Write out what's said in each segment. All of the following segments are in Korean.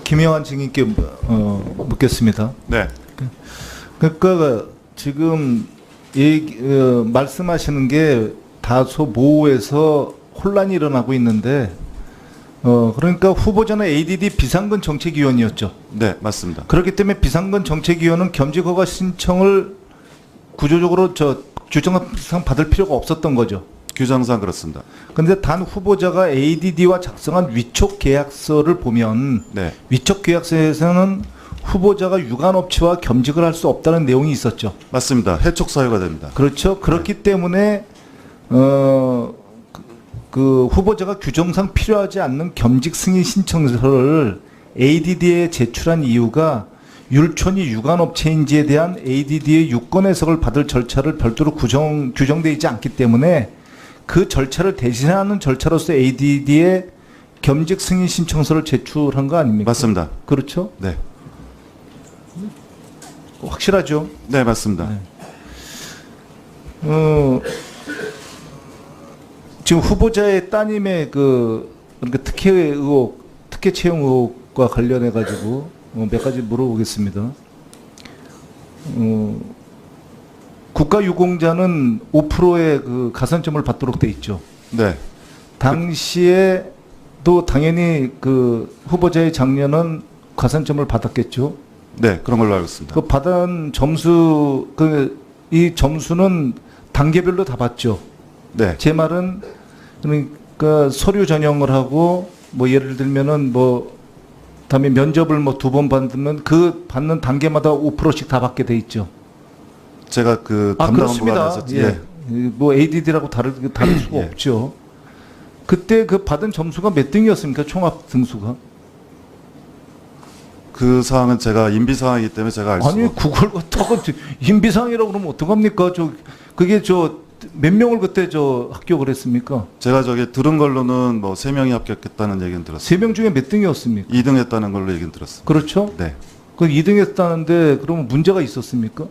김영환 증인께 묻겠습니다. 네. 그러니까 지금 말씀하시는 게 다소 모호해서 혼란이 일어나고 있는데, 그러니까 후보자는 ADD 비상근 정책위원이었죠. 네, 맞습니다. 그렇기 때문에 비상근 정책위원은 겸직 허가 신청을 구조적으로 규정상 받을 필요가 없었던 거죠. 규정상 그렇습니다. 그런데 단 후보자가 ADD와 작성한 위촉 계약서를 보면 네. 위촉 계약서에서는 후보자가 유관업체와 겸직을 할 수 없다는 내용이 있었죠. 맞습니다. 해촉 사유가 됩니다. 그렇죠. 그렇기 때문에 그 후보자가 규정상 필요하지 않는 겸직 승인 신청서를 ADD에 제출한 이유가 율촌이 유관업체인지에 대한 ADD의 유권 해석을 받을 절차를 별도로 규정되어 있지 않기 때문에 그 절차를 대신하는 절차로서 ADD에 겸직 승인 신청서를 제출한 거 아닙니까? 맞습니다. 그렇죠? 네. 확실하죠? 네, 맞습니다. 네. 지금 후보자의 따님의 그러니까 특혜 의혹, 특혜 채용 의혹과 관련해 가지고 몇 가지 물어보겠습니다. 국가유공자는 5%의 그 가산점을 받도록 돼 있죠. 네. 당시에도 당연히 그 후보자의 장녀는 가산점을 받았겠죠. 네, 그런 걸로 알고 있습니다. 그 받은 점수, 이 점수는 단계별로 다 받죠. 네. 제 말은 그러니까 서류 전형을 하고 뭐 예를 들면은 뭐 다음에 면접을 뭐 2번 받으면 그 받는 단계마다 5%씩 다 받게 돼 있죠. 제가 그 담당 그렇습니다. 부관에서 예. 뭐 ADD라고 다를 수가 예. 없죠. 그때 그 받은 점수가 몇 등이었습니까? 총합 등수가? 그 사항은 제가 임비 사항이기 때문에 제가 알 수가 아니 그걸 갖다가 인비상이라고 그러면 어떡합니까? 그게 몇 명을 그때 합격을 했습니까? 제가 들은 걸로는 뭐 3명이 합격했다는 얘기는 들었습니다. 3명 중에 몇 등이었습니까? 2등 했다는 걸로 얘기는 들었습니다. 그렇죠? 네. 그 2등 했다는데 그러면 문제가 있었습니까?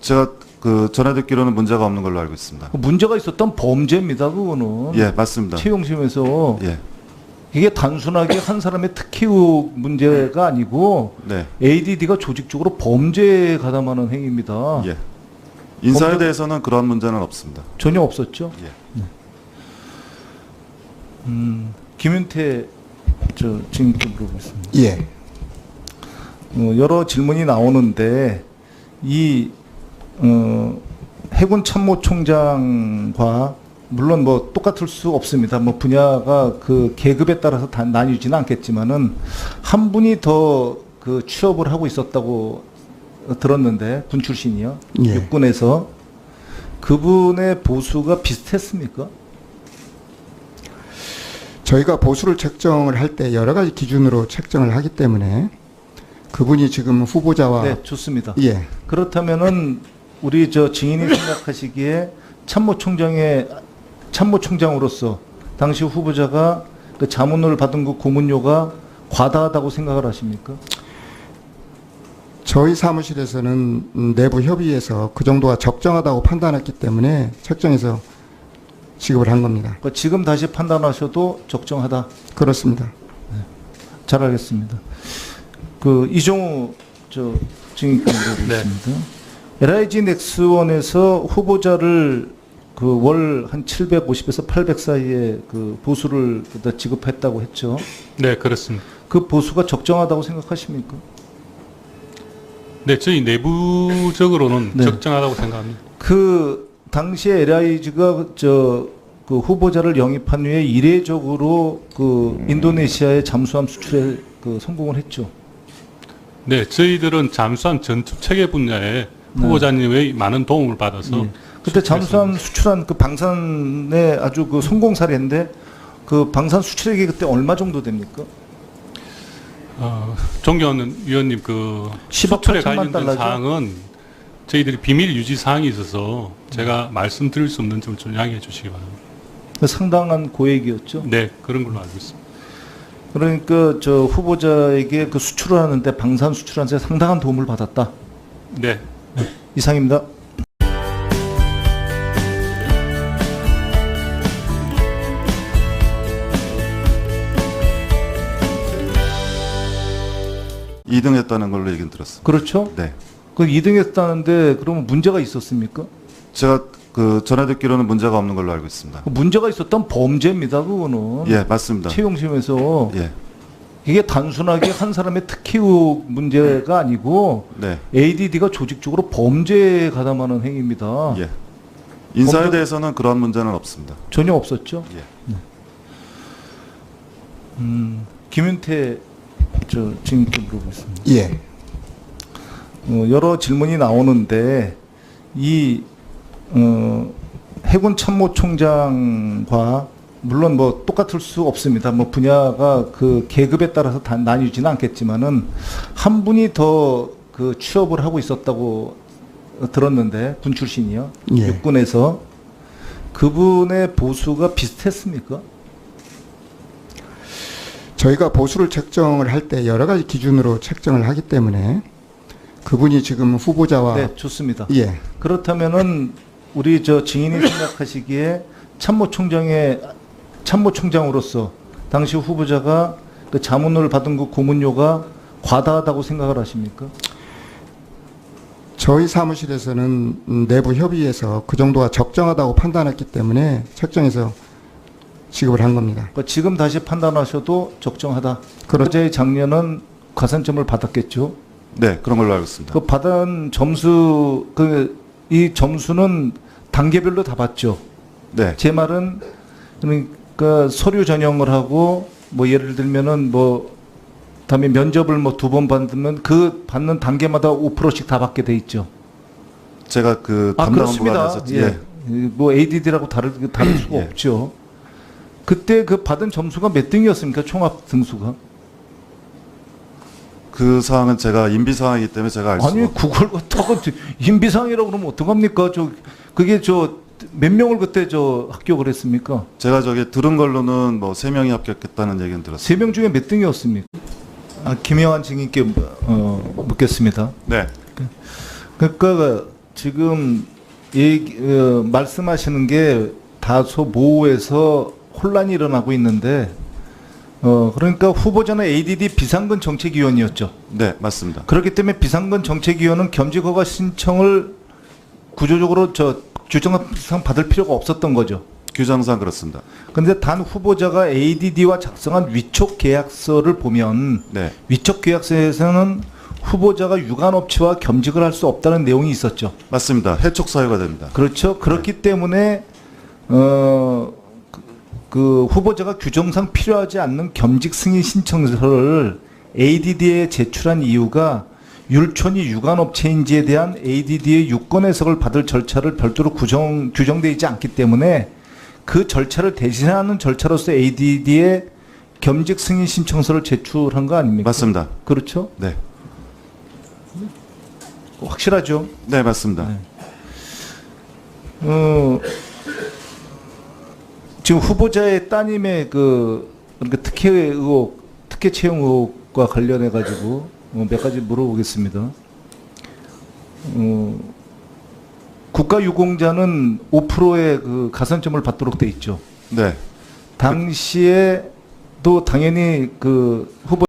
제가 그 전해 듣기로는 문제가 없는 걸로 알고 있습니다. 그 문제가 있었던 범죄입니다. 그거는. 예, 맞습니다. 채용심에서 예. 이게 단순하게 한 사람의 특혜 의혹 문제가 아니고 네. ADD가 조직적으로 범죄에 가담하는 행위입니다. 예. 인사에 범죄- 대해서는 그런 문제는 없습니다. 전혀 없었죠. 예. 김윤태 증인께 물어보겠습니다. 예. 여러 질문이 나오는데 이 해군 참모총장과 물론 뭐 똑같을 수 없습니다. 뭐 분야가 그 계급에 따라서 다 나뉘지는 않겠지만은 한 분이 더 그 취업을 하고 있었다고 들었는데 군 출신이요. 예. 육군에서 그분의 보수가 비슷했습니까? 저희가 보수를 책정을 할 때 여러 가지 기준으로 책정을 하기 때문에 그분이 지금 후보자와 네, 좋습니다. 예. 그렇다면은 우리 증인이 생각하시기에 참모총장으로서 당시 후보자가 그 자문을 받은 그 고문료가 과다하다고 생각을 하십니까? 저희 사무실에서는 내부 협의에서 그 정도가 적정하다고 판단했기 때문에 책정해서 지급을 한 겁니다. 그러니까 지금 다시 판단하셔도 적정하다. 그렇습니다. 잘 알겠습니다. 그 이종우 증인께 물어보겠습니다. LIG 넥스원에서 후보자를 그 월 한 750에서 800 사이에 그 보수를 지급했다고 했죠. 네, 그렇습니다. 그 보수가 적정하다고 생각하십니까? 네, 저희 내부적으로는 네. 적정하다고 생각합니다. 그 당시에 LIG가 그 후보자를 영입한 후에 이례적으로 그 인도네시아의 잠수함 수출에 그 성공을 했죠. 네, 저희들은 잠수함 전투 체계 분야에 후보자님의 많은 도움을 받아서 예. 그때 잠수함 수출한 그 방산의 아주 그 성공 사례인데 그 방산 수출액이 그때 얼마 정도 됩니까? 존경하는 위원님 그 10억 수출에 8천만 관련된 달러죠? 사항은 저희들이 비밀 유지 사항이 있어서 제가 말씀드릴 수 없는 점 좀 양해해 주시기 바랍니다. 상당한 고액이었죠. 네, 그런 걸로 알고 있습니다. 그러니까 후보자에게 그 수출을 하는데 방산 수출하는데 상당한 도움을 받았다. 네. 이상입니다. 2등했다는 걸로 얘기는 들었습니다. 그렇죠? 네. 그 2등했다는데 그러면 문제가 있었습니까? 제가 전해 듣기로는 문제가 없는 걸로 알고 있습니다. 그 문제가 있었던 범죄입니다. 그거는. 예, 맞습니다. 채용심에서 예, 이게 단순하게 한 사람의 특혜 의혹 문제가 아니고 네, ADD가 조직적으로 범죄에 가담하는 행위입니다. 예. 인사에 범죄- 대해서는 그런 문제는 없습니다. 전혀 없었죠. 예. 김윤태 증인께 물어보겠습니다. 예. 여러 질문이 나오는데 이 해군 참모총장과 물론 뭐 똑같을 수 없습니다. 뭐 분야가 그 계급에 따라서 다 나뉘지는 않겠지만은 한 분이 더 그 취업을 하고 있었다고 들었는데 군 출신이요. 예. 육군에서 그분의 보수가 비슷했습니까? 저희가 보수를 책정을 할 때 여러 가지 기준으로 책정을 하기 때문에 그분이 지금 후보자와 네, 좋습니다. 예. 그렇다면은 우리 저 증인이 생각하시기에 참모총장으로서 당시 후보자가 그 자문을 받은 그 고문료가 과다하다고 생각을 하십니까? 저희 사무실에서는 내부 협의에서 그 정도가 적정하다고 판단했기 때문에 책정해서 지급을 한 겁니다. 그러니까 지금 다시 판단하셔도 적정하다. 그렇- 어제 작년은 가산점을 받았겠죠. 네, 그런 걸로 알고 있습니다. 그 받은 점수 이 점수는 단계별로 다 받죠. 네, 제 말은 그러니까 서류 전형을 하고 뭐 예를 들면은 뭐 다음에 면접을 뭐 2번 받으면 그 받는 단계마다 5%씩 다 받게 돼 있죠. 제가 그 담당한 그렇습니다. 부분에서 예. 뭐 ADD라고 다를 수가 예. 없죠. 그때 그 받은 점수가 몇 등이었습니까? 총합 등수가? 그 사항은 제가 임비 사항이기 때문에 제가 알 수가 아니 없습니다. 그걸 갖다가 인비상이라고 그러면 어떡합니까? 그게 몇 명을 그때 합격을 했습니까? 제가 들은 걸로는 뭐 3명이 합격했다는 얘기는 들었습니다. 3명 중에 몇 등이었습니까? 김영환 증인께 묻겠습니다. 네, 그러니까 지금 말씀하시는 게 다소 모호해서 혼란이 일어나고 있는데 그러니까 후보자는 ADD 비상근 정책위원이었죠. 네, 맞습니다. 그렇기 때문에 비상근 정책위원은 겸직 허가 신청을 구조적으로 규정상 받을 필요가 없었던 거죠. 규정상 그렇습니다. 그런데 단 후보자가 ADD와 작성한 위촉 계약서를 보면 네, 위촉 계약서에서는 후보자가 유관업체와 겸직을 할 수 없다는 내용이 있었죠. 맞습니다. 해촉 사유가 됩니다. 그렇죠. 그렇기 때문에 그 후보자가 규정상 필요하지 않는 겸직 승인 신청서를 ADD에 제출한 이유가 율촌이 유관업체인지에 대한 ADD의 유권 해석을 받을 절차를 별도로 규정되어 있지 않기 때문에 그 절차를 대신하는 절차로서 ADD에 겸직 승인 신청서를 제출한 거 아닙니까? 맞습니다. 그렇죠? 네, 확실하죠? 네, 맞습니다. 네. 지금 후보자의 따님의 그러니까 특혜 채용 의혹과 관련해 가지고 몇 가지 물어보겠습니다. 국가유공자는 5%의 그 가산점을 받도록 돼 있죠. 네, 당시에 또 당연히 그 후보